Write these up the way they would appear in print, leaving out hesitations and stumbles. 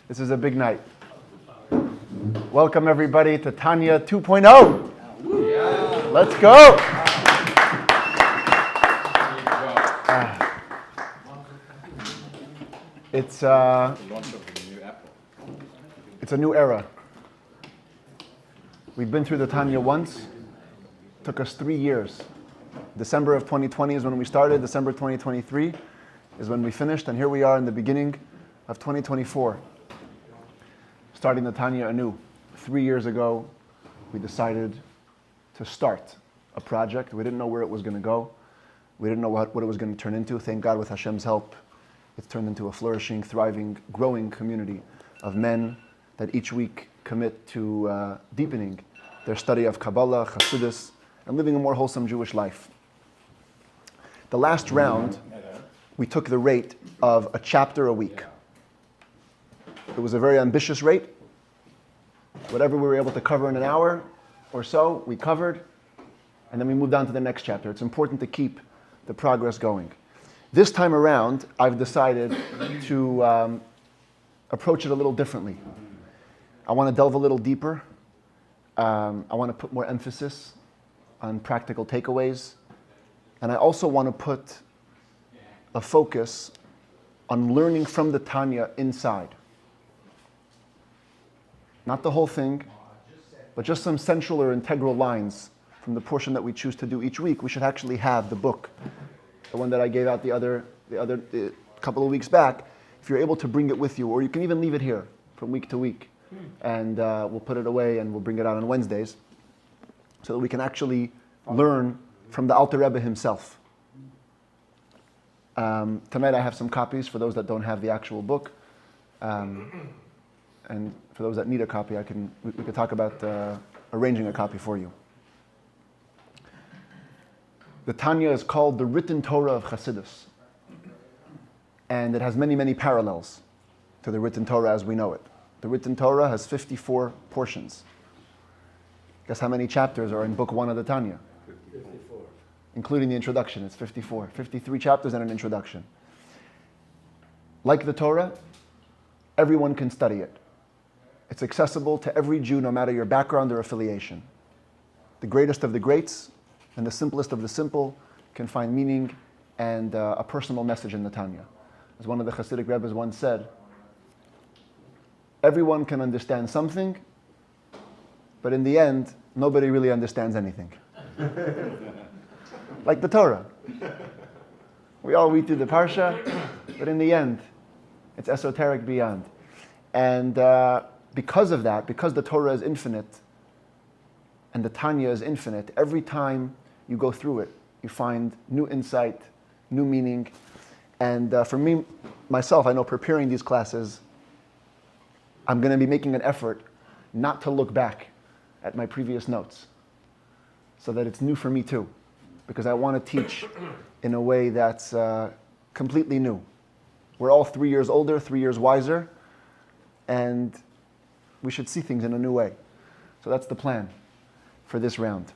This is a big night. Welcome everybody to Tanya 2.0. Let's go. It's a new era. We've been through the Tanya once. It took us 3 years. December of 2020 is when we started. December 2023 is when we finished. And here we are in the beginning of 2024. Starting the Tanya anew. 3 years ago, we decided to start a project. We didn't know where it was going to go. We didn't know what it was going to turn into. Thank God, with Hashem's help, it's turned into a flourishing, thriving, growing community of men that each week commit to deepening their study of Kabbalah, Chassidic, and living a more wholesome Jewish life. The last round, we took the rate of a chapter a week. It was a very ambitious rate. Whatever we were able to cover in an hour or so, we covered, and then we moved on to the next chapter. It's important to keep the progress going. This time around, I've decided to approach it a little differently. I want to delve a little deeper. I want to put more emphasis on practical takeaways. And I also want to put a focus on learning from the Tanya inside. Not the whole thing, but just some central or integral lines from the portion that we choose to do each week. We should actually have the book, the one that I gave out the other couple of weeks back. If you're able to bring it with you, or you can even leave it here from week to week, and we'll put it away and we'll bring it out on Wednesdays, so that we can actually learn from the Alter Rebbe himself. Tonight I have some copies for those that don't have the actual book. And for those that need a copy, we could talk about arranging a copy for you. The Tanya is called the written Torah of Chassidus. And it has many, many parallels to the written Torah as we know it. The written Torah has 54 portions. Guess how many chapters are in book 1 of the Tanya? 54. Including the introduction, it's 54. 53 chapters and an introduction. Like the Torah, everyone can study it. It's accessible to every Jew, no matter your background or affiliation. The greatest of the greats and the simplest of the simple can find meaning and a personal message in the Tanya. As one of the Chassidic Rebbes once said, everyone can understand something, but in the end, nobody really understands anything. Like the Torah. We all read through the Parsha, but in the end, it's esoteric beyond. And because of that, because the Torah is infinite and the Tanya is infinite, every time you go through it, you find new insight, new meaning. And for me, myself, I know preparing these classes, I'm going to be making an effort not to look back at my previous notes, so that it's new for me too, because I want to teach in a way that's completely new. We're all 3 years older, 3 years wiser, and we should see things in a new way. So that's the plan for this round.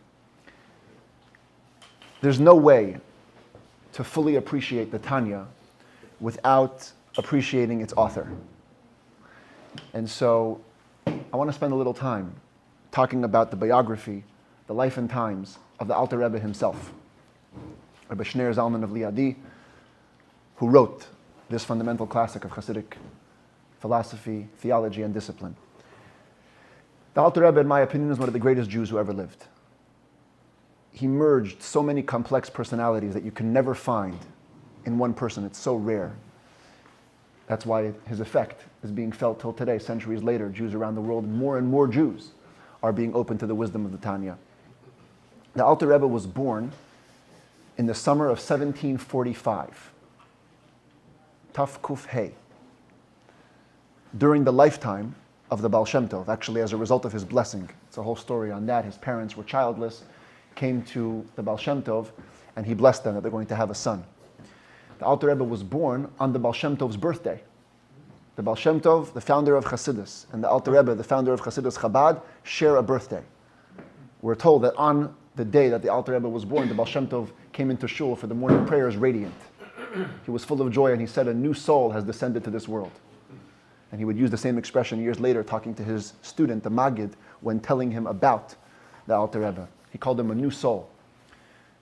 There's no way to fully appreciate the Tanya without appreciating its author. And so I want to spend a little time talking about the biography, the life and times of the Alter Rebbe himself, Rabbi Shneir Zalman of Liadi, who wrote this fundamental classic of Chassidic philosophy, theology, and discipline. The Alter Rebbe, in my opinion, is one of the greatest Jews who ever lived. He merged so many complex personalities that you can never find in one person. It's so rare. That's why his effect is being felt till today, centuries later. Jews around the world, more and more Jews, are being open to the wisdom of the Tanya. The Alter Rebbe was born in the summer of 1745. Taf Kuf Hey. During the lifetime of the Baal Shem Tov, actually as a result of his blessing. It's a whole story on that. His parents were childless, came to the Baal Shem Tov, and he blessed them that they're going to have a son. The Alter Rebbe was born on the Baal Shem Tov's birthday. The Baal Shem Tov, the founder of Chassidus, and the Alter Rebbe, the founder of Chassidus Chabad, share a birthday. We're told that on the day that the Alter Rebbe was born, the Baal Shem Tov came into shul for the morning prayers radiant. He was full of joy and he said, a new soul has descended to this world. And he would use the same expression years later talking to his student, the Maggid, when telling him about the Alter Rebbe. He called him a new soul.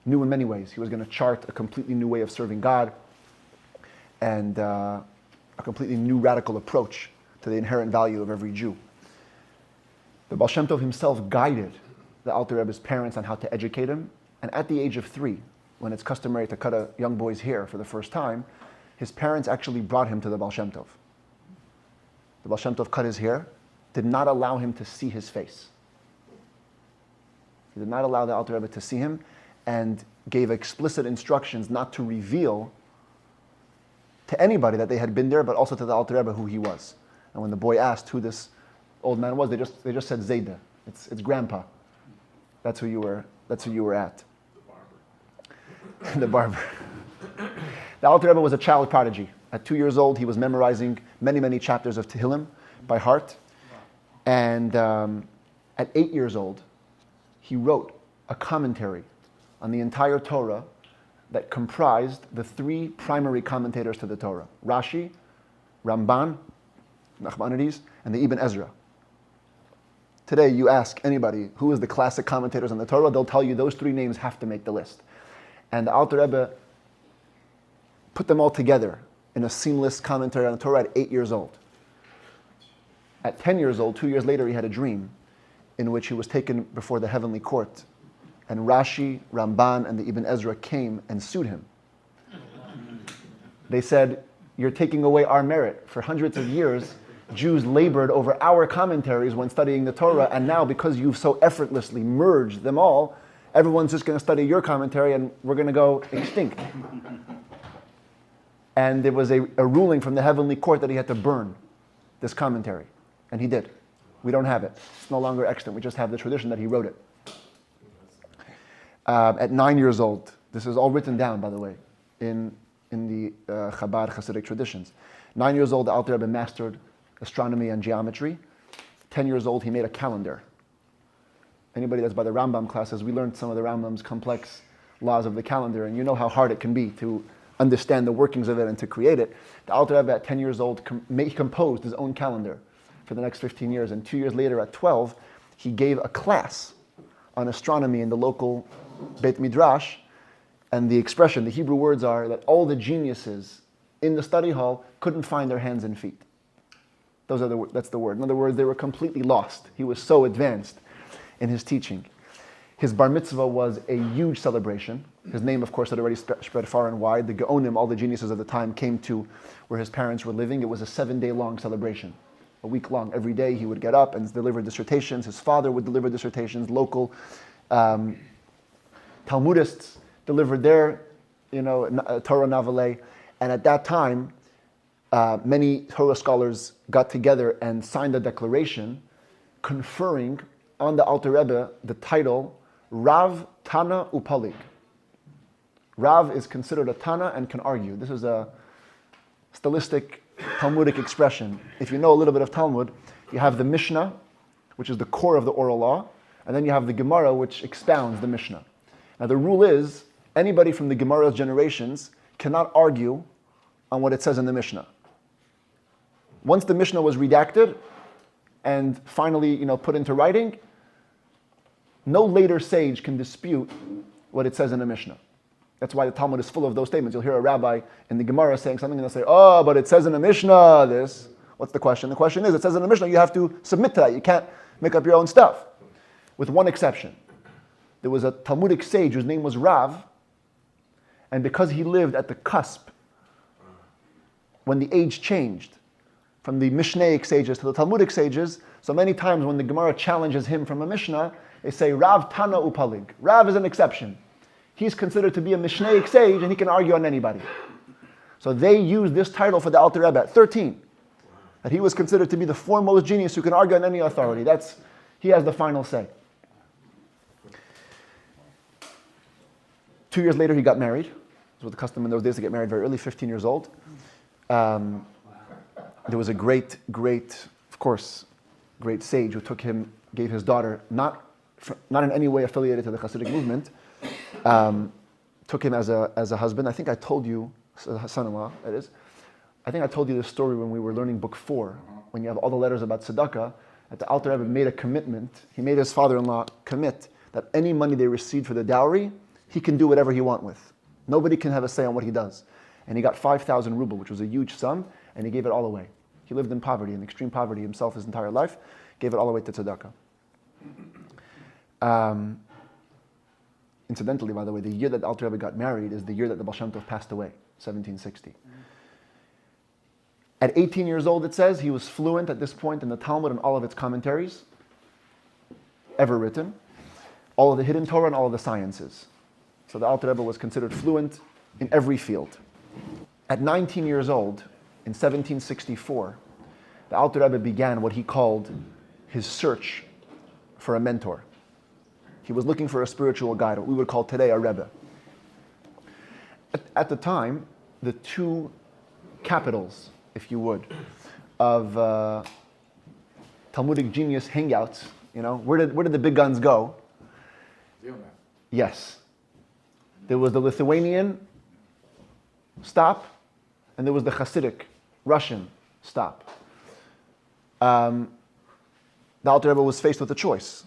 New in many ways. He was going to chart a completely new way of serving God and a completely new radical approach to the inherent value of every Jew. The Baal Shem Tov himself guided the Alter Rebbe's parents on how to educate him. And at the age of 3, when it's customary to cut a young boy's hair for the first time, his parents actually brought him to the Baal Shem Tov. The Baal Shem Tov cut his hair, did not allow him to see his face. He did not allow the Alter Rebbe to see him, and gave explicit instructions not to reveal to anybody that they had been there, but also to the Alter Rebbe who he was. And when the boy asked who this old man was, they just said Zayda. It's grandpa. That's who you were at. The barber. The Alter Rebbe was a child prodigy. At 2 years old, he was memorizing many, many chapters of Tehillim by heart. And at 8 years old, he wrote a commentary on the entire Torah that comprised the 3 primary commentators to the Torah: Rashi, Ramban, Nachmanides, and the Ibn Ezra. Today, you ask anybody who is the classic commentators on the Torah, they'll tell you those 3 names have to make the list. And the Alter Rebbe put them all together in a seamless commentary on the Torah at 8 years old. At 10 years old, 2 years later, he had a dream in which he was taken before the heavenly court. And Rashi, Ramban, and the Ibn Ezra came and sued him. They said, "You're taking away our merit. For hundreds of years, Jews labored over our commentaries when studying the Torah, and now because you've so effortlessly merged them all, everyone's just going to study your commentary and we're going to go extinct." And there was a ruling from the heavenly court that he had to burn this commentary. And he did. We don't have it. It's no longer extant. We just have the tradition that he wrote it. At 9 years old, this is all written down, by the way, in the Chabad Chassidic traditions. 9 years old, the Alter Rebbe mastered astronomy and geometry. 10 years old, he made a calendar. Anybody that's by the Rambam classes, we learned some of the Rambam's complex laws of the calendar, and you know how hard it can be to understand the workings of it and to create it. The Alter Rebbe at 10 years old composed his own calendar for the next 15 years, and 2 years later at 12, he gave a class on astronomy in the local Beit Midrash, and the expression, the Hebrew words are that all the geniuses in the study hall couldn't find their hands and feet. That's the word. In other words, they were completely lost. He was so advanced in his teaching. His bar mitzvah was a huge celebration. His name, of course, had already spread far and wide. The Gaonim, all the geniuses of the time, came to where his parents were living. It was a 7-day long celebration, a week long. Every day he would get up and deliver dissertations. His father would deliver dissertations. Local Talmudists delivered their, Torah Navaleh. And at that time, many Torah scholars got together and signed a declaration conferring on the Alter Rebbe the title Rav, Tana, Upalig. Rav is considered a Tana and can argue. This is a stylistic Talmudic expression. If you know a little bit of Talmud, you have the Mishnah, which is the core of the oral law, and then you have the Gemara, which expounds the Mishnah. Now the rule is, anybody from the Gemara's generations cannot argue on what it says in the Mishnah. Once the Mishnah was redacted and finally, put into writing, no later sage can dispute what it says in the Mishnah. That's why the Talmud is full of those statements. You'll hear a rabbi in the Gemara saying something and they'll say, "Oh, but it says in the Mishnah this." What's the question? The question is, it says in the Mishnah, you have to submit to that. You can't make up your own stuff. With one exception. There was a Talmudic sage whose name was Rav, and because he lived at the cusp when the age changed from the Mishnaic sages to the Talmudic sages, so many times when the Gemara challenges him from a Mishnah, they say, Rav Tana Upalig. Rav is an exception. He's considered to be a Mishnaic sage and he can argue on anybody. So they used this title for the Alter Rebbe at 13, that he was considered to be the foremost genius who can argue on any authority. He has the final say. 2 years later, he got married. It was the custom in those days to get married very early, 15 years old. There was a great sage who gave his daughter, not in any way affiliated to the Chassidic movement, took him as a husband. I think I told you, son-in-law, that is. I think I told you this story when we were learning book 4 when you have all the letters about tzedakah, that the Alter Rebbe made a commitment, he made his father-in-law commit that any money they received for the dowry, he can do whatever he wants with. Nobody can have a say on what he does. And he got 5,000 ruble, which was a huge sum, and he gave it all away. He lived in poverty, in extreme poverty himself his entire life, gave it all away to tzedakah. Incidentally, by the way, the year that Alter Rebbe got married is the year that the Baal Shem Tov passed away, 1760. At 18 years old, it says, he was fluent at this point in the Talmud and all of its commentaries ever written, all of the hidden Torah and all of the sciences. So the Alter Rebbe was considered fluent in every field. At 19 years old, in 1764, the Alter Rebbe began what he called his search for a mentor. He was looking for a spiritual guide, what we would call today a Rebbe. At the time, the two capitals, if you would, of Talmudic genius hangouts, where did the big guns go? Yes. There was the Lithuanian stop, and there was the Chassidic, Russian stop. The Alter Rebbe was faced with a choice.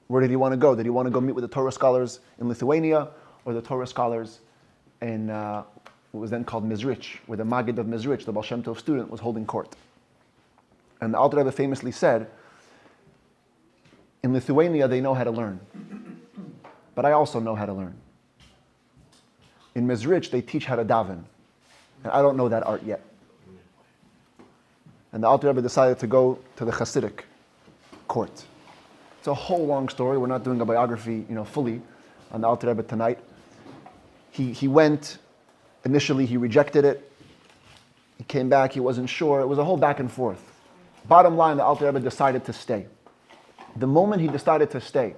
Where did he want to go? Did he want to go meet with the Torah scholars in Lithuania, or the Torah scholars in what was then called Mizrich, where the Maggid of Mizrich, the Baal Shem Tov student, was holding court? And the Alter Rebbe famously said, in Lithuania they know how to learn, but I also know how to learn. In Mizrich they teach how to daven, and I don't know that art yet. And the Alter Rebbe decided to go to the Chassidic court. It's a whole long story. We're not doing a biography, fully on the Alter Rebbe tonight. He went. Initially, he rejected it. He came back. He wasn't sure. It was a whole back and forth. Bottom line, the Alter Rebbe decided to stay. The moment he decided to stay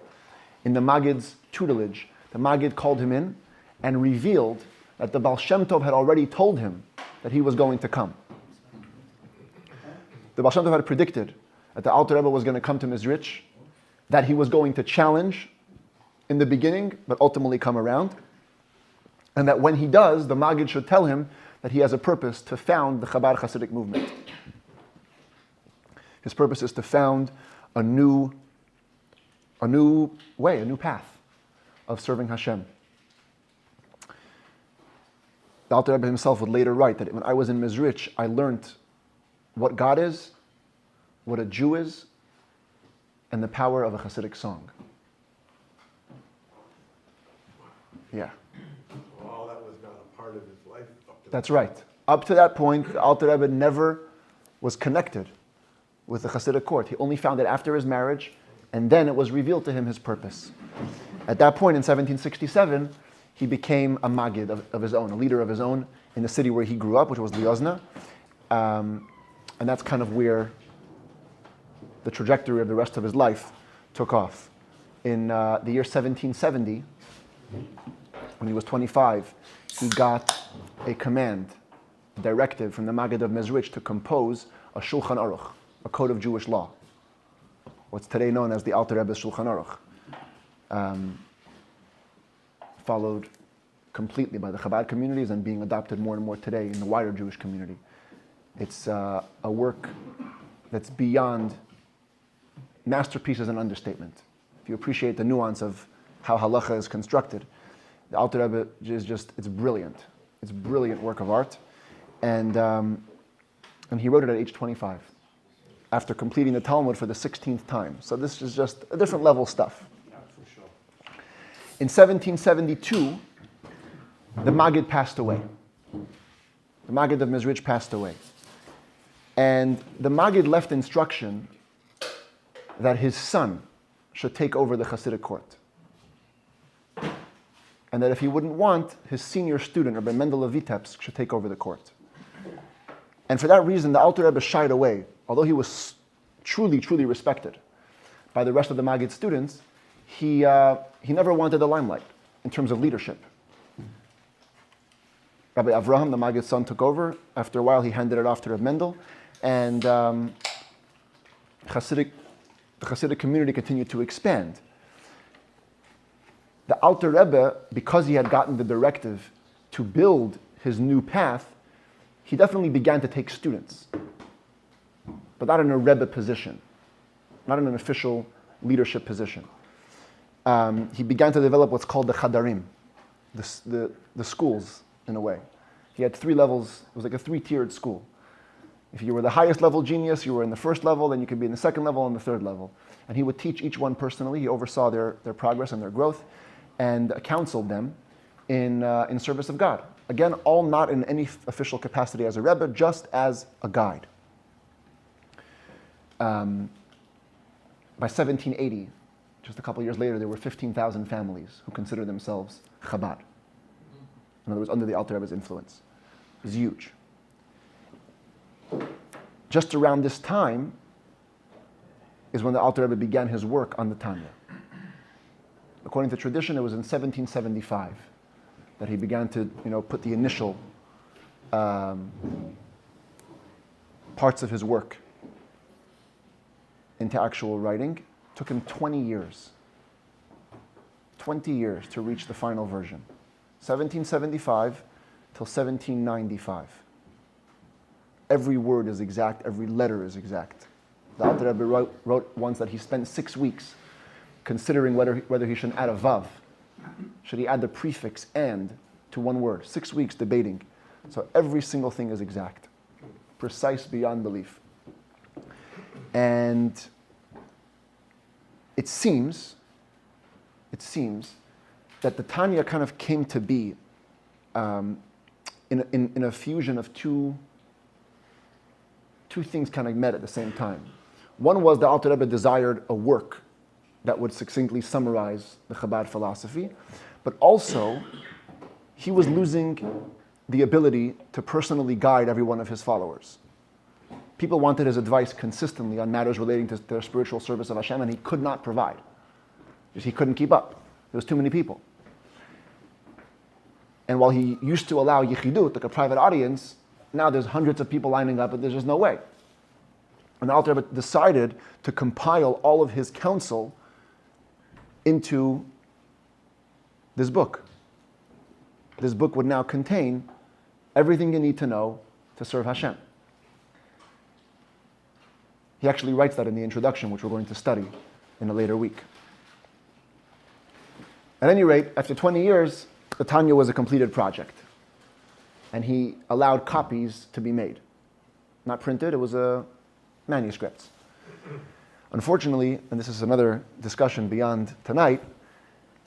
in the Maggid's tutelage, the Maggid called him in and revealed that the Baal Shem Tov had already told him that he was going to come. The Baal Shem Tov had predicted that the Alter Rebbe was going to come to Mizrich, that he was going to challenge in the beginning, but ultimately come around, and that when he does, the Maggid should tell him that he has a purpose to found the Chabad Chassidic movement. His purpose is to found a new way, a new path of serving Hashem. The Alter Rebbe himself would later write that when I was in Mizrich, I learned what God is, what a Jew is, and the power of a Hasidic song. Yeah. Well, all that was not a part of his life up to That's right. Up to that point, the Alter Rebbe never was connected with the Hasidic court. He only found it after his marriage, and then it was revealed to him his purpose. At that point, in 1767, he became a Maggid of his own, a leader of his own in the city where he grew up, which was Liozna. And that's kind of where the trajectory of the rest of his life took off. In the year 1770, when he was 25, he got a command, a directive from the Maggid of Mezrich to compose a Shulchan Aruch, a code of Jewish law, what's today known as the Alter Rebbe's Shulchan Aruch, followed completely by the Chabad communities and being adopted more and more today in the wider Jewish community. It's a work that's beyond masterpiece, is an understatement. If you appreciate the nuance of how halacha is constructed, the Alter Rebbe is just, it's brilliant. It's a brilliant work of art. And he wrote it at age 25, after completing the Talmud for the 16th time. So this is just a different level stuff. Yeah, for sure. In 1772, the Maggid passed away. The Maggid of Mizrich passed away. And the Maggid left instruction that his son should take over the Hasidic court. And that if he wouldn't want, his senior student, Rabbi Mendel of Vitebsk, should take over the court. And for that reason, the Alter Rebbe shied away. Although he was truly, truly respected by the rest of the Maggid students, he never wanted the limelight in terms of leadership. Rabbi Avraham, the Maggid's son, took over. After a while, he handed it off to Rabbi Mendel. And the Chassidic community continued to expand. The Alter Rebbe, because he had gotten the directive to build his new path, he definitely began to take students. but not in a Rebbe position, not in an official leadership position. He began to develop what's called the Chadarim, the schools, in a way. He had 3 levels. It was like a 3-tiered school. If you were the highest level genius, you were in the first level, then you could be in the second level and the third level. And he would teach each one personally. He oversaw their progress and their growth and counseled them in service of God. Again, all not in any official capacity as a Rebbe, just as a guide. By 1780, just a couple years later, there were 15,000 families who considered themselves Chabad. In other words, under the Alter Rebbe's influence. It was huge. Just around this time is when the Alter Rebbe began his work on the Tanya. According to tradition, it was in 1775 that he began to, put the initial parts of his work into actual writing. It took him 20 years. 20 years to reach the final version. 1775 till 1795. Every word is exact, every letter is exact. The Alter Rebbe wrote once that he spent 6 weeks considering whether he should add a vav. Should he add the prefix and to one word? 6 weeks debating. So every single thing is exact. Precise beyond belief. And it seems that the Tanya kind of came to be in a fusion of two things kind of met at the same time. One was the Alter Rebbe desired a work that would succinctly summarize the Chabad philosophy, but also he was losing the ability to personally guide every one of his followers. People wanted his advice consistently on matters relating to their spiritual service of Hashem, and he could not provide. Because he couldn't keep up. There was too many people. And while he used to allow yichidut, like a private audience, now there's hundreds of people lining up, and there's just no way. And the Alter Rebbe decided to compile all of his counsel into this book. This book would now contain everything you need to know to serve Hashem. He actually writes that in the introduction, which we're going to study in a later week. At any rate, after 20 years, the Tanya was a completed project. And he allowed copies to be made. Not printed, it was manuscripts. Unfortunately, and this is another discussion beyond tonight,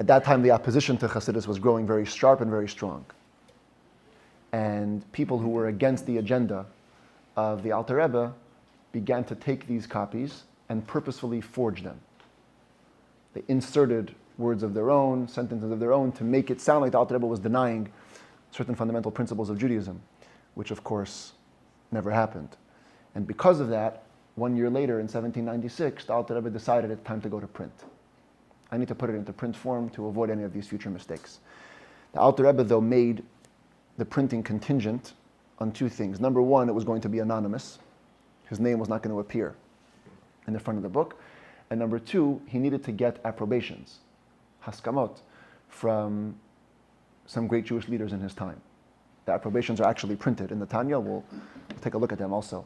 at that time the opposition to Chassidus was growing very sharp and very strong. And people who were against the agenda of the Alter Rebbe began to take these copies and purposefully forge them. They inserted words of their own, sentences of their own, to make it sound like the Alter Rebbe was denying certain fundamental principles of Judaism, which of course never happened. And because of that, 1 year later in 1796, the Alter Rebbe decided it's time to go to print. I need to put it into print form to avoid any of these future mistakes. The Alter Rebbe, though, made the printing contingent on 2 things. Number 1, it was going to be anonymous. His name was not going to appear in the front of the book. And number 2, he needed to get approbations, haskamot, from some great Jewish leaders in his time. The approbations are actually printed in the Tanya. We'll take a look at them also.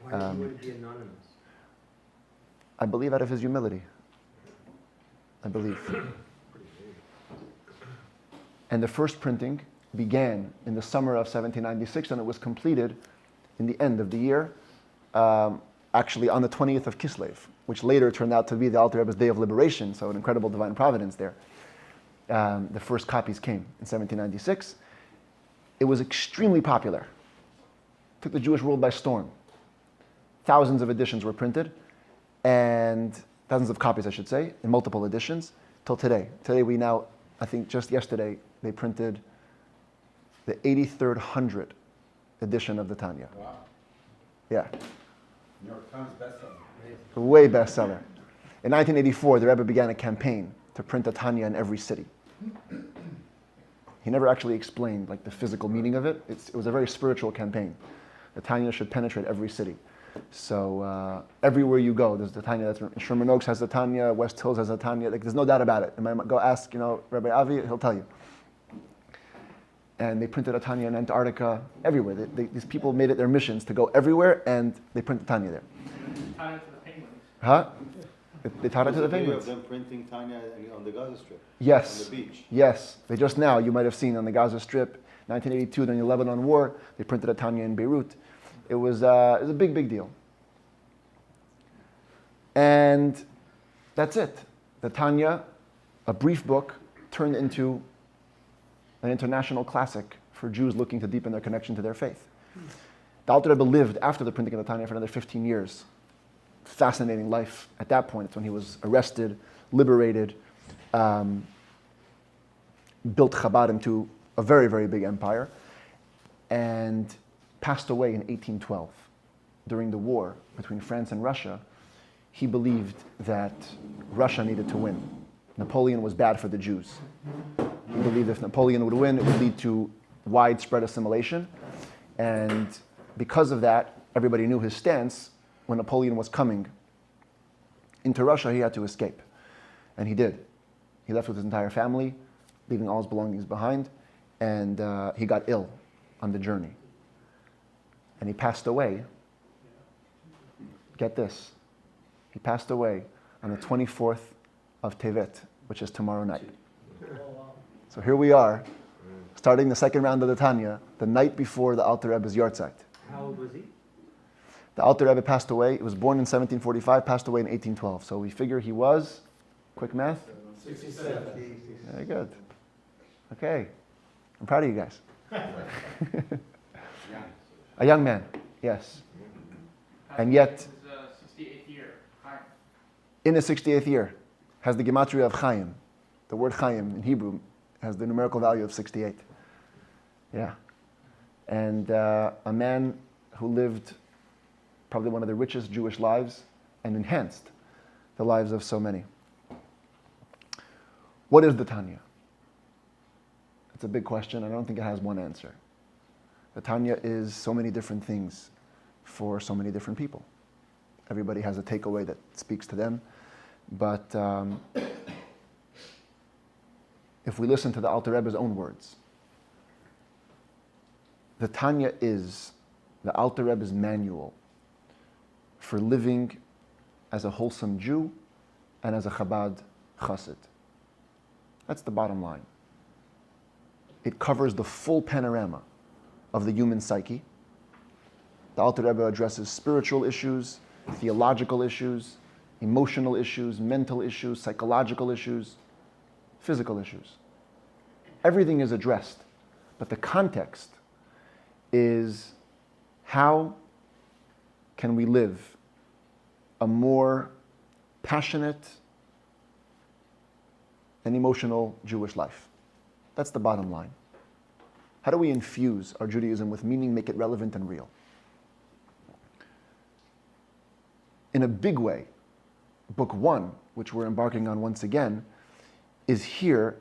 Why did he want to be anonymous? I believe out of his humility. I believe. And the first printing began in the summer of 1796, and it was completed in the end of the year, actually on the 20th of Kislev, which later turned out to be the Alter Rebbe's Day of Liberation, so an incredible divine providence there. The first copies came in 1796. It was extremely popular. Took the Jewish world by storm. Thousands of editions were printed, and thousands of copies, I should say, in multiple editions, till today. Today we now, I think just yesterday, they printed the 8300 edition of the Tanya. Wow. Yeah. New York Times bestseller. Way bestseller. In 1984, the Rebbe began a campaign to print the Tanya in every city. He never actually explained the physical meaning of it. It was a very spiritual campaign. The Tanya should penetrate every city. So everywhere you go, there's the Tanya. Sherman Oaks has the Tanya. West Hills has the Tanya. There's no doubt about it. And go ask, Rabbi Avi, he'll tell you. and they printed a Tanya in Antarctica, everywhere. These people made it their missions to go everywhere, and they printed Tanya there. Taught it to the penguins. Huh? They taught it to the There's a video penguins. of them printing Tanya on the Gaza Strip. Yes. On the beach. Yes. They just now, you might have seen on the Gaza Strip, 1982, during the Lebanon War, they printed a Tanya in Beirut. It was a big, big deal. And that's it. The Tanya, a brief book, turned into an international classic for Jews looking to deepen their connection to their faith. The Alter Rebbe lived after the printing of the Tanya for another 15 years. Fascinating life. At that point, it's when he was arrested, liberated, built Chabad into a very, very big empire, and passed away in 1812. During the war between France and Russia, he believed that Russia needed to win. Napoleon was bad for the Jews. He believed if Napoleon would win, it would lead to widespread assimilation. And because of that, everybody knew his stance. When Napoleon was coming into Russia, he had to escape. And he did. He left with his entire family, leaving all his belongings behind, and he got ill on the journey. And he passed away. Get this. He passed away on the 24th of Tevet, which is tomorrow night. So here we are, starting the second round of the Tanya, the night before the Alter Rebbe's Yortzeit. How old was he? The Alter Rebbe passed away. He was born in 1745, passed away in 1812. So we figure he was, quick math? 67. Very good. Okay. I'm proud of you guys. A young man, yes. And yet, His 68th year. Chaim. in his 68th year, has the gematria of Chaim. The word Chaim in Hebrew has the numerical value of 68. Yeah. And a man who lived probably one of the richest Jewish lives and enhanced the lives of so many. What is the Tanya? It's a big question. I don't think it has one answer. The Tanya is so many different things for so many different people. Everybody has a takeaway that speaks to them. But if we listen to the Alter Rebbe's own words, the Tanya is the Alter Rebbe's manual for living as a wholesome Jew and as a Chabad Chassid. That's the bottom line. It covers the full panorama of the human psyche. The Alter Rebbe addresses spiritual issues, theological issues, emotional issues, mental issues, psychological issues, physical issues. Everything is addressed, but the context is how can we live a more passionate and emotional Jewish life. That's the bottom line. How do we infuse our Judaism with meaning, make it relevant and real? In a big way, Book 1, which we're embarking on once again, is here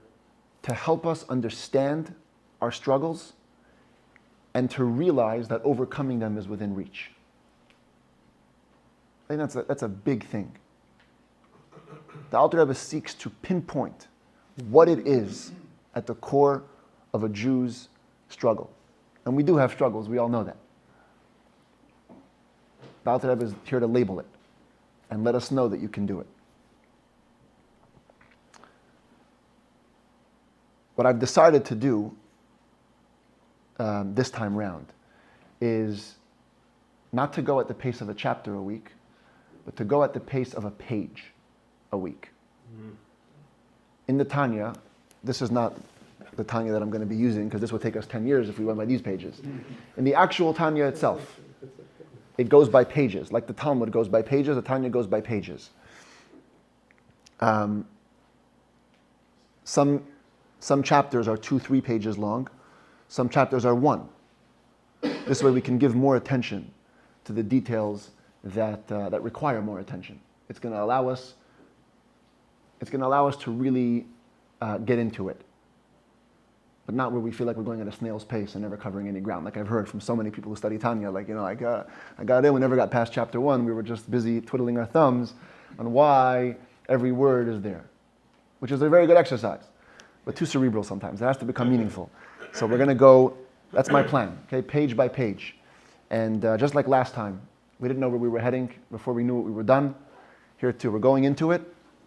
to help us understand our struggles and to realize that overcoming them is within reach. I think that's a big thing. The Alter Rebbe seeks to pinpoint what it is at the core of a Jew's struggle. And we do have struggles, we all know that. The Alter Rebbe is here to label it and let us know that you can do it. What I've decided to do this time round is not to go at the pace of a chapter a week, but to go at the pace of a page a week. In the Tanya, this is not the Tanya that I'm going to be using because this would take us 10 years if we went by these pages. In the actual Tanya itself, it goes by pages. Like the Talmud goes by pages, the Tanya goes by pages. Some chapters are 2-3 pages long. Some chapters are 1. This way we can give more attention to the details that require more attention. It's going to allow us to really get into it, but not where we feel like we're going at a snail's pace and never covering any ground. Like I've heard from so many people who study Tanya, I got in, we never got past chapter 1. We were just busy twiddling our thumbs on why every word is there, which is a very good exercise, but too cerebral sometimes. It has to become meaningful. So we're going to go, that's my plan, okay, page by page. And just like last time, we didn't know where we were heading before we knew what we were done. Here too, we're going into it.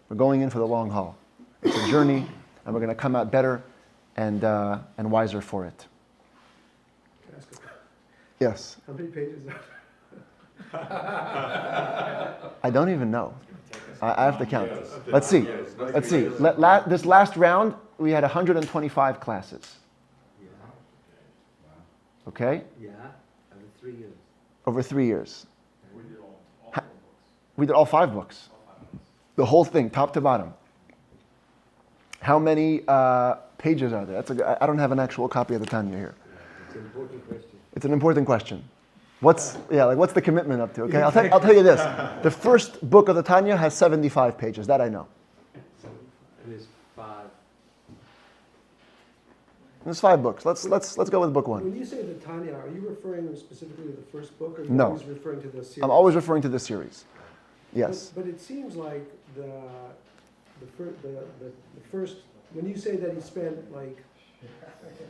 We're going in for the long haul. It's a journey, and we're going to come out better and wiser for it. Can I ask a- Yes. How many pages are I don't even know. I have to count. Let's see. Let's see. This last round, we had 125 classes. Yeah, Okay? yeah, over 3 years. Over 3 years. We did all 5 books. The whole thing, top to bottom. How many pages are there? I don't have an actual copy of the Tanya here. It's an important question. It's an important question. What's the commitment up to? Okay, I'll tell you this. The first book of the Tanya has 75 pages. That I know. And there's 5. There's 5 books. Let's go with book 1. When you say the Tanya, are you referring specifically to the first book, or are you No. always referring to the series? I'm always referring to this series. Yes. But it seems like the first, when you say that he spent like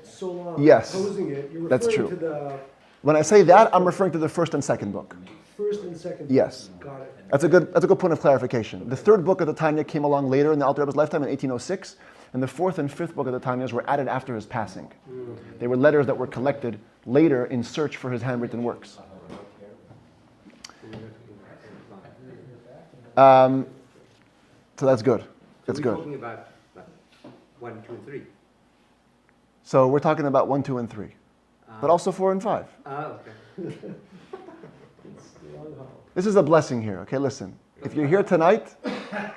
so long Yes, composing it, you're that's referring true. to the When I say that, I'm referring to the first and second book. first and second. Yes. Got it. That's a good point of clarification. The third book of the Tanya came along later in the Alter Rebbe's lifetime in 1806, and the fourth and fifth book of the Tanyas were added after his passing. They were letters that were collected later in search for his handwritten works. So that's good. That's We're good. talking about like 1, 2, and 3. So we're talking about 1, 2, and 3, but also 4 and 5. Okay. Long haul. This is a blessing here. Okay, listen. If you're here tonight,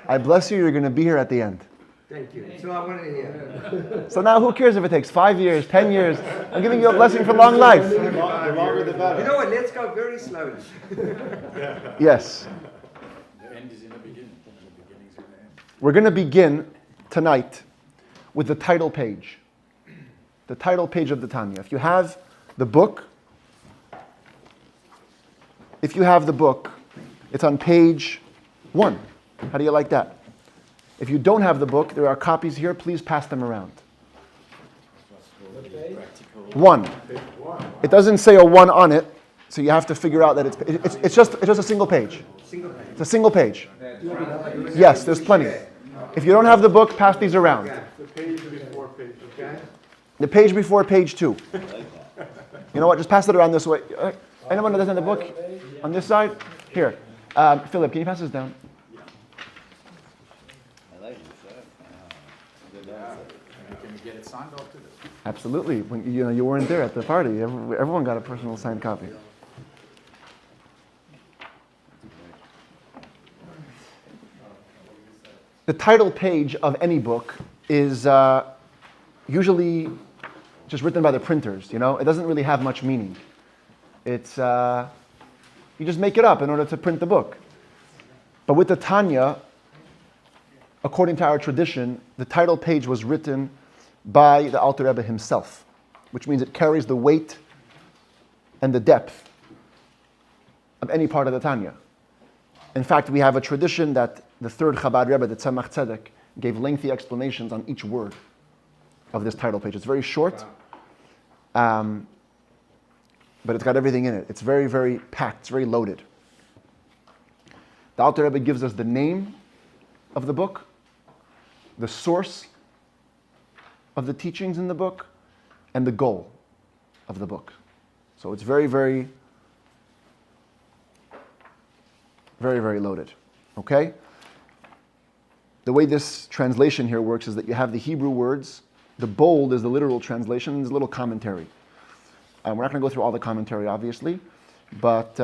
I bless you. You're going to be here at the end. Thank you. So I wanted to hear. So now, who cares if it takes 5 years, 10 years? I'm giving you a blessing for long life. The longer the You better. know what? Let's go very slowly. Yes. The end is in the beginning. The beginning's in the end. We're going to begin tonight with the title page. The title page of the Tanya. If you have the book, it's on page 1. How do you like that? If you don't have the book, there are copies here. Please pass them around. 1. It doesn't say a 1 on it, so you have to figure out that it's just a single page. Single page. It's a single page. Yes, there's plenty. If you don't have the book, pass these around. Okay. The page before page. Okay. The page before page 2. You know what? Just pass it around this way. Anyone that doesn't have the book on this side? Here. Philip, can you pass this down? I like this, Can we get it signed off to this? Absolutely. When, you weren't there at the party. Everyone got a personal signed copy. The title page of any book is usually just written by the printers. It doesn't really have much meaning. It's you just make it up in order to print the book. But with the Tanya, according to our tradition, the title page was written by the Alter Rebbe himself, which means it carries the weight and the depth of any part of the Tanya. In fact, we have a tradition that the third Chabad Rebbe, the Tzemach Tzedek, gave lengthy explanations on each word of this title page. It's very short, but it's got everything in it. It's very, very packed. It's very loaded. The Alter Rebbe gives us the name of the book, the source of the teachings in the book, and the goal of the book. So it's very, very, very, very loaded. Okay? The way this translation here works is that you have the Hebrew words, the bold is the literal translation, and there's a little commentary. We're not going to go through all the commentary, obviously, but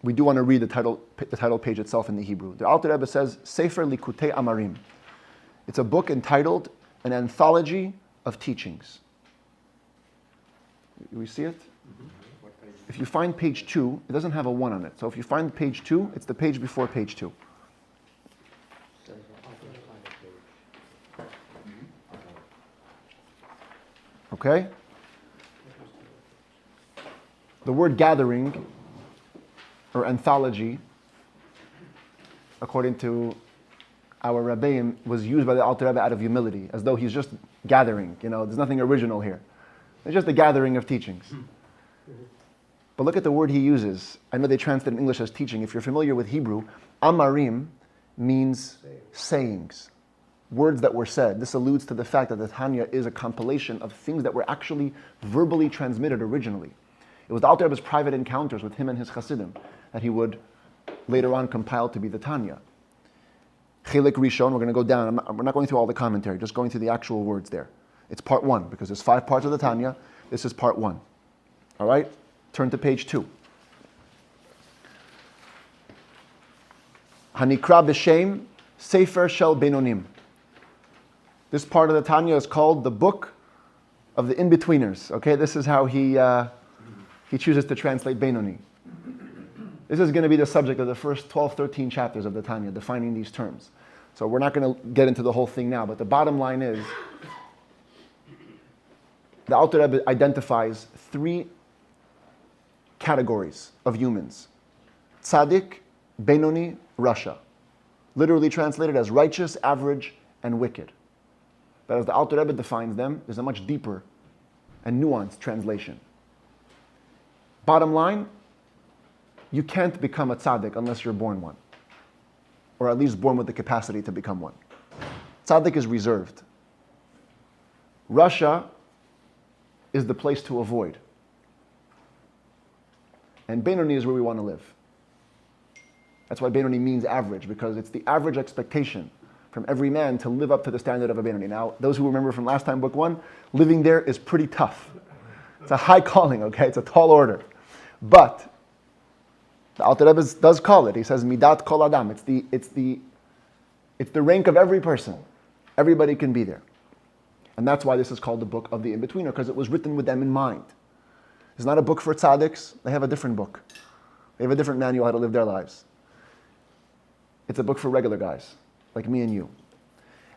we do want to read the title page itself in the Hebrew. The Alter Rebbe says, Sefer Likutei Amarim. It's a book entitled An Anthology of Teachings. Do we see it? If you find page 2, it doesn't have a 1 on it. So if you find page 2, it's the page before page 2. Okay? The word gathering, or anthology, according to our Rabbeim, was used by the Alter Rebbe out of humility, as though he's just gathering. There's nothing original here. It's just a gathering of teachings. But look at the word he uses. I know they translate in English as teaching. If you're familiar with Hebrew, amarim means sayings, words that were said. This alludes to the fact that the Tanya is a compilation of things that were actually verbally transmitted originally. It was the Alter Rebbe's private encounters with him and his Chassidim that he would later on compile to be the Tanya. Chelik Rishon, we're going to go down. We're not going through all the commentary, just going through the actual words there. It's part 1, because there's 5 parts of the Tanya. This is part 1. All right? Turn to page 2. Hanikra b'shem Sefer Shel Benonim. This part of the Tanya is called the Book of the In-Betweeners. Okay, this is how he chooses to translate Benoni. This is going to be the subject of the first 12, 13 chapters of the Tanya, defining these terms. So we're not going to get into the whole thing now, but the bottom line is, the Alter Rebbe identifies 3 categories of humans. Tzaddik, Benoni, Rasha. Literally translated as righteous, average, and wicked. But as the Alter Rebbe defines them, there's a much deeper and nuanced translation. Bottom line, you can't become a tzaddik unless you're born one. Or at least born with the capacity to become one. Tzaddik is reserved. Rasha is the place to avoid. And Benoni is where we want to live. That's why Benoni means average, because it's the average expectation from every man to live up to the standard of a Benoni. Now, those who remember from last time, book 1, living there is pretty tough. It's a high calling, okay? It's a tall order. But the Alter Rebbe does call it. He says, Midat Kol Adam. It's the rank of every person. Everybody can be there. And that's why this is called the Book of the In-Betweener, because it was written with them in mind. It's not a book for tzaddiks. They have a different book. They have a different manual how to live their lives. It's a book for regular guys, like me and you.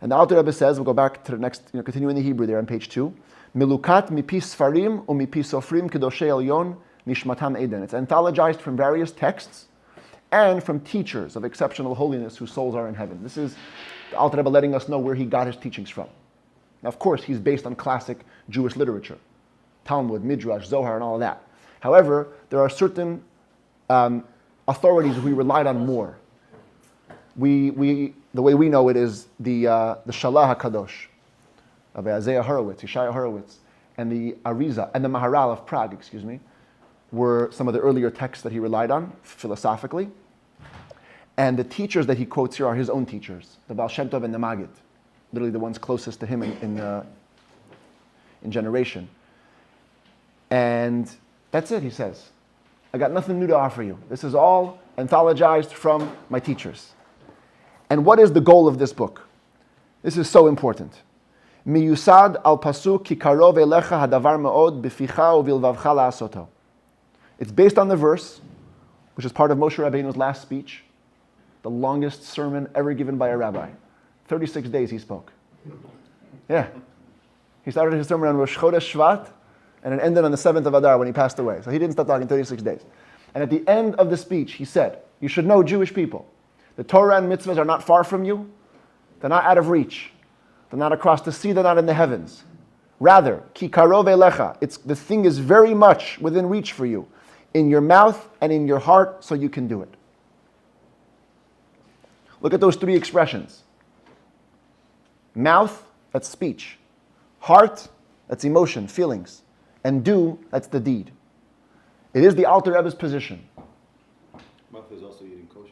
And the Alter Rebbe says, we'll go back to the next, continue in the Hebrew there on page 2. Milukat mipi sfarim umipi sofrim kedoshei elyon nishmatam eden. It's anthologized from various texts and from teachers of exceptional holiness whose souls are in heaven. This is the Alter Rebbe letting us know where he got his teachings from. Now, of course, he's based on classic Jewish literature. Talmud, Midrash, Zohar, and all of that. However, there are certain authorities we relied on more. The way we know it is the Shalah HaKadosh of Isaiah Horowitz, Yeshaya Horowitz, and the Arizal, and the Maharal of Prague, were some of the earlier texts that he relied on philosophically. And the teachers that he quotes here are his own teachers, the Baal Shem Tov and the Maggid, literally the ones closest to him in generation. And that's it, he says. I got nothing new to offer you. This is all anthologized from my teachers. And what is the goal of this book? This is so important. Miyusad al pasuk ki karov elecha hadavar me'od b'ficha u'vilvavcha la'asoto. It's based on the verse, which is part of Moshe Rabbeinu's last speech, the longest sermon ever given by a rabbi. 36 days he spoke. Yeah. He started his sermon on Rosh Chodesh Shvat, and it ended on the 7th of Adar when he passed away. So he didn't stop talking 36 days. And at the end of the speech, he said, you should know, Jewish people, the Torah and mitzvahs are not far from you. They're not out of reach. They're not across the sea. They're not in the heavens. Rather, ki karov elecha. The thing is very much within reach for you, in your mouth and in your heart, so you can do it. Look at those 3 expressions. Mouth, that's speech. Heart, that's emotion, feelings. And do, that's the deed. It is the Alter Rebbe's position. Mouth is also eating kosher.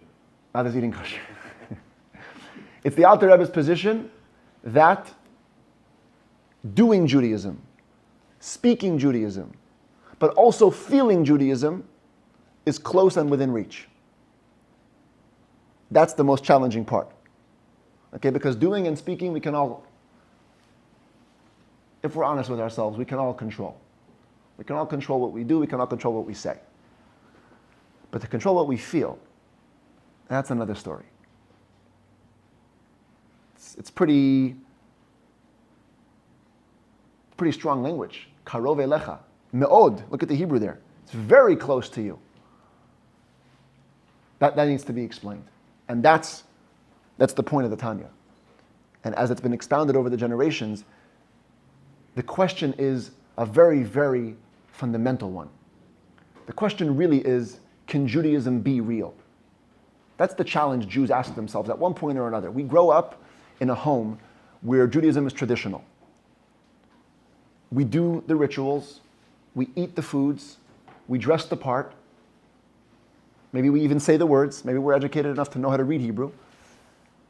Mouth is eating kosher. It's the Alter Rebbe's position that doing Judaism, speaking Judaism, but also feeling Judaism is close and within reach. That's the most challenging part. Okay, because doing and speaking, we can all, if we're honest with ourselves, we can all control. We can all control what we do, we can all control what we say. But to control what we feel, that's another story. It's pretty strong language. Karov elecha. Me'od, look at the Hebrew there. It's very close to you. That needs to be explained. And that's the point of the Tanya. And as it's been expounded over the generations, the question is, a very, very fundamental one. The question really is, can Judaism be real? That's the challenge Jews ask themselves at one point or another. We grow up in a home where Judaism is traditional. We do the rituals, we eat the foods, we dress the part. Maybe we even say the words. Maybe we're educated enough to know how to read Hebrew.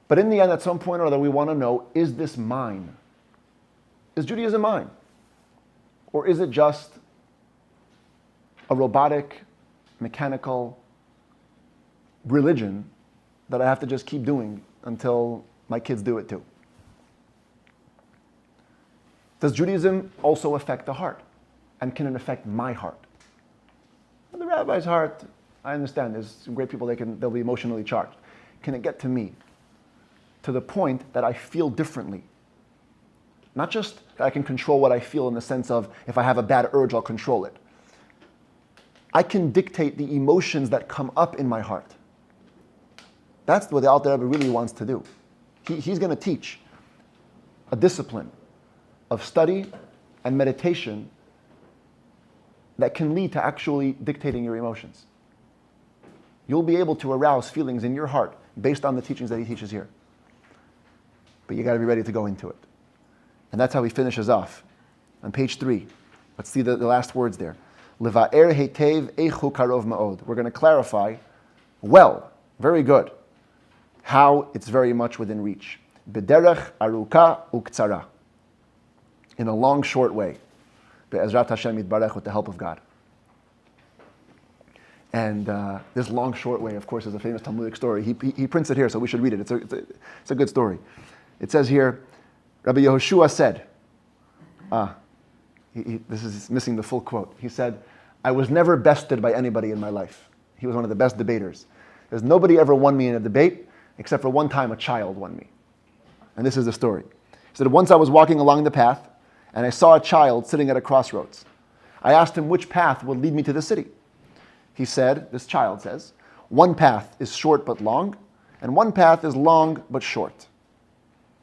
But in the end, at some point or other, we want to know, is this mine? Is Judaism mine? Or is it just a robotic, mechanical religion that I have to just keep doing until my kids do it too? Does Judaism also affect the heart? And can it affect my heart? Well, the rabbi's heart, I understand, there's some great people, they'll be emotionally charged. Can it get to me? To the point that I feel differently. Not just that I can control what I feel in the sense of, if I have a bad urge, I'll control it. I can dictate the emotions that come up in my heart. That's what the Alter Rebbe really wants to do. He's going to teach a discipline of study and meditation that can lead to actually dictating your emotions. You'll be able to arouse feelings in your heart based on the teachings that he teaches here. But you got to be ready to go into it. And that's how he finishes off. On page 3, let's see the last words there. Leva'er hetev eichu karov ma'od. We're going to clarify well, very good, how it's very much within reach. B'derech aruka uktsara. In a long, short way. Be'ezrat Hashem yitbarech, with the help of God. And this long, short way, of course, is a famous Talmudic story. He prints it here, so we should read it. It's a good story. It says here, Rabbi Yehoshua said, this is missing the full quote. He said, I was never bested by anybody in my life. He was one of the best debaters. There's nobody ever won me in a debate, except for one time a child won me. And this is the story. He said, once I was walking along the path, and I saw a child sitting at a crossroads. I asked him which path would lead me to the city. He said, this child says, one path is short but long, and one path is long but short.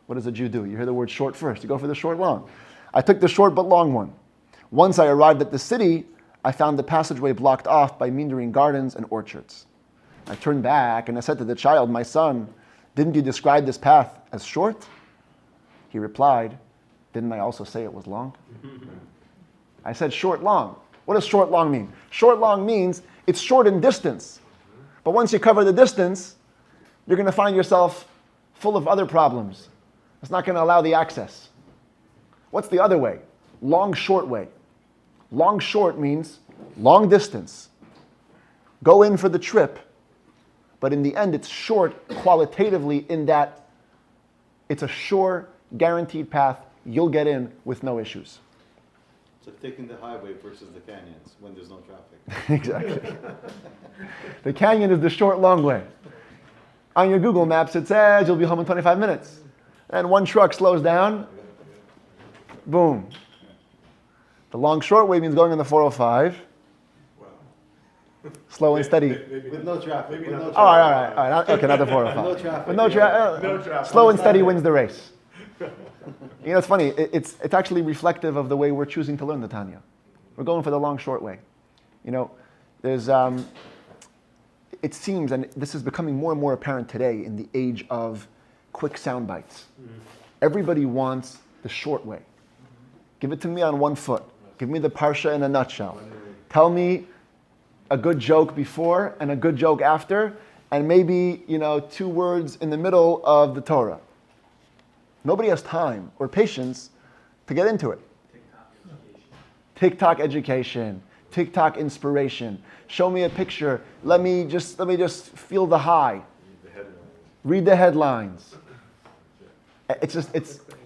What does a Jew do? You hear the word short first. You go for the short long. I took the short but long one. Once I arrived at the city, I found the passageway blocked off by meandering gardens and orchards. I turned back and I said to the child, my son, didn't you describe this path as short? He replied, didn't I also say it was long? I said short long. What does short long mean? Short long means it's short in distance. But once you cover the distance, you're going to find yourself full of other problems. It's not going to allow the access. What's the other way? Long, short way. Long, short means long distance. Go in for the trip, but in the end it's short qualitatively in that it's a sure, guaranteed path. You'll get in with no issues. So taking the highway versus the canyons when there's no traffic. Exactly. The canyon is the short, long way. On your Google Maps it says you'll be home in 25 minutes. And one truck slows down, boom. The long, short way means going on the 405. Wow. Know and steady. With no traffic. Maybe with not no All traffic. right. Okay, not the No 405. traffic. But no traffic. Slow and steady wins the race. You know, it's funny. It's actually reflective of the way we're choosing to learn the Tanya. We're going for the long, short way. You know, there's. It seems, and this is becoming more and more apparent today in the age of quick sound bites. Everybody wants the short way. Give it to me on one foot. Give me the parsha in a nutshell. Tell me a good joke before and a good joke after, and maybe, 2 words in the middle of the Torah. Nobody has time or patience to get into it. TikTok education, TikTok inspiration. Show me a picture. Let me just feel the high. Read the headlines.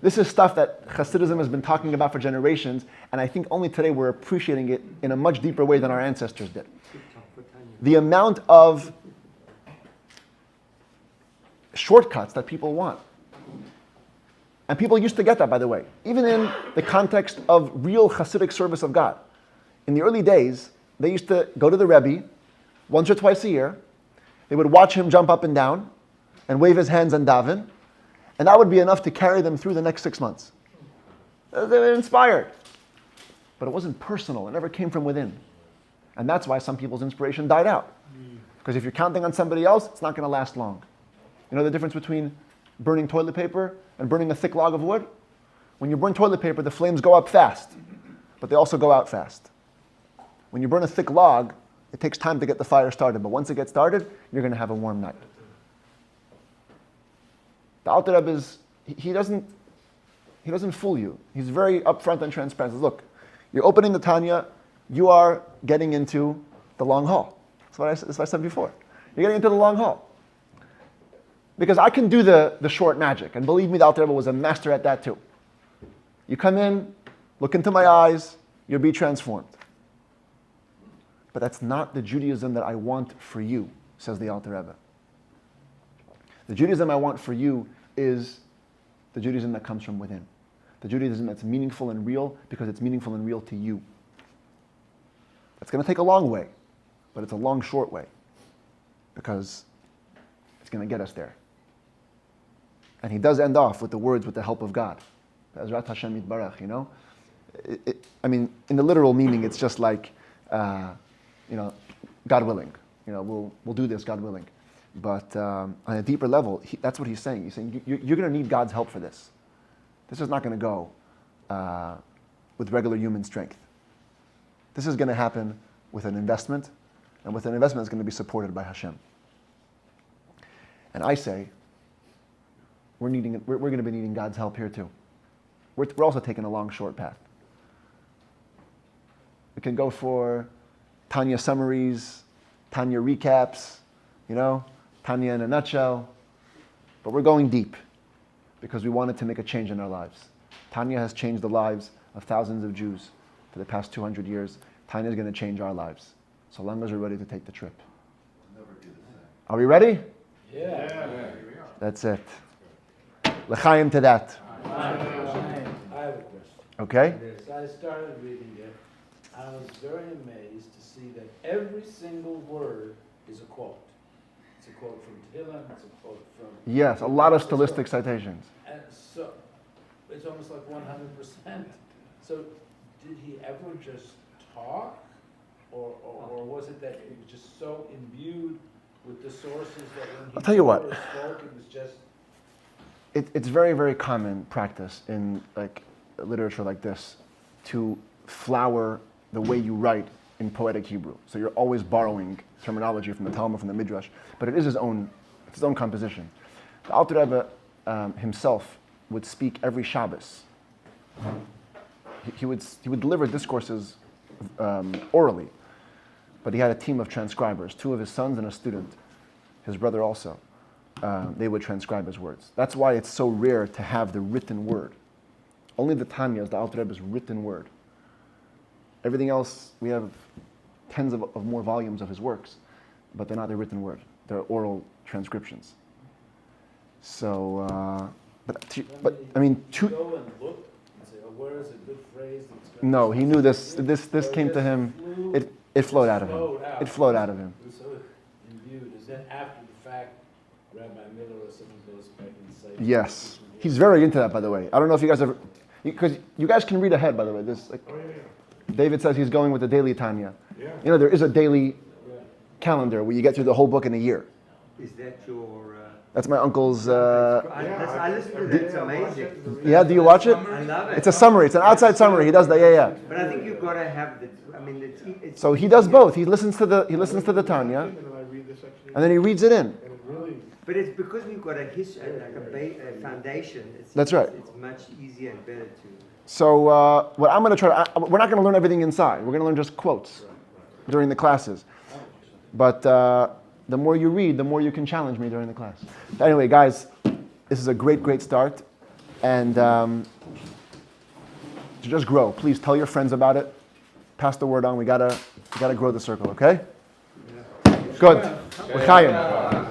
This is stuff that Hasidism has been talking about for generations, and I think only today we're appreciating it in a much deeper way than our ancestors did. The amount of shortcuts that people want. And people used to get that, by the way, even in the context of real Hasidic service of God. In the early days, they used to go to the Rebbe once or twice a year. They would watch him jump up and down and wave his hands and daven, and that would be enough to carry them through the next 6 months. They were inspired. but it wasn't personal. It never came from within. And that's why some people's inspiration died out. Because if you're counting on somebody else, it's not going to last long. You know the difference between burning toilet paper and burning a thick log of wood? When you burn toilet paper, the flames go up fast, but they also go out fast. When you burn a thick log, it takes time to get the fire started, but once it gets started, you're going to have a warm night. The Alter Rebbe he doesn't fool you. He's very upfront and transparent. He says, look, you're opening the Tanya, you are getting into the long haul. That's what I said before. You're getting into the long haul. Because I can do the short magic, and believe me, the Alter Rebbe was a master at that too. You come in, look into my eyes, you'll be transformed. But that's not the Judaism that I want for you, says the Alter Rebbe. The Judaism I want for you is the Judaism that comes from within. The Judaism that's meaningful and real because it's meaningful and real to you. It's going to take a long way, but it's a long, short way because it's going to get us there. And he does end off with the words, with the help of God. Ezrat Hashem Yitbarach, you know? I mean, in the literal meaning, it's just like, God willing. We'll do this, God willing. But on a deeper level, that's what he's saying. He's saying, you're going to need God's help for this. This is not going to go with regular human strength. This is going to happen with an investment, and with an investment that's going to be supported by Hashem. And I say, we're going to be needing God's help here too. We're also taking a long, short path. We can go for Tanya summaries, Tanya recaps, Tanya in a nutshell. But we're going deep because we wanted to make a change in our lives. Tanya has changed the lives of thousands of Jews for the past 200 years. Tanya is going to change our lives, so long as we're ready to take the trip. Are we ready? Yeah. That's it. L'chaim to that. I have a question. Okay? So I started reading it. I was very amazed to see that every single word is a quote. It's a quote from Tehillim, it's a quote from... Yes, a lot of stylistic citations. And so, it's almost like 100%. So, did he ever just talk? Or was it that he was just so imbued with the sources that when he I'll tell you what. spoke, it was just... It's very, very common practice in literature like this to flower the way you write in poetic Hebrew. So you're always borrowing terminology from the Talmud, from the Midrash, but it is his own composition. The Alter Rebbe himself would speak every Shabbos. He would deliver discourses orally, but he had a team of transcribers, 2 of his sons and a student, his brother also. They would transcribe his words. That's why it's so rare to have the written word. Only the Tanya is the Alter Rebbe's written word. Everything else, we have tens of more volumes of his works, but they're not the written word. They're oral transcriptions. So, but I mean, Go and look and say, where is a good phrase that's got... No, he knew this came to him. It flowed out of him. It flowed out of him. It was so imbued. Is that after the fact, Rabbi Miller or someone goes back and says... Yes. He's very into that, by the way. I don't know if you guys ever... Because you guys can read ahead, by the way. David says he's going with the daily Tanya. Yeah. There is a daily calendar where you get through the whole book in a year. Is that your... That's my uncle's... I listen to that, it's amazing. Yeah, do you watch it? I love it. It's a summary. It's an outside summary. He does that. Yeah. But I think you've got to have the... it's So he does both. He listens to the Tanya, And then I read this section. and then he reads it in. And it really, But it's because we've got a history, a foundation. That's right. It's much easier and better to... So what I'm going to try to... we're not going to learn everything inside. We're going to learn just quotes during the classes. But the more you read, the more you can challenge me during the class. But anyway, guys, this is a great, great start. And to just grow. Please tell your friends about it. Pass the word on. We gotta grow the circle, okay? Good. L'chaim.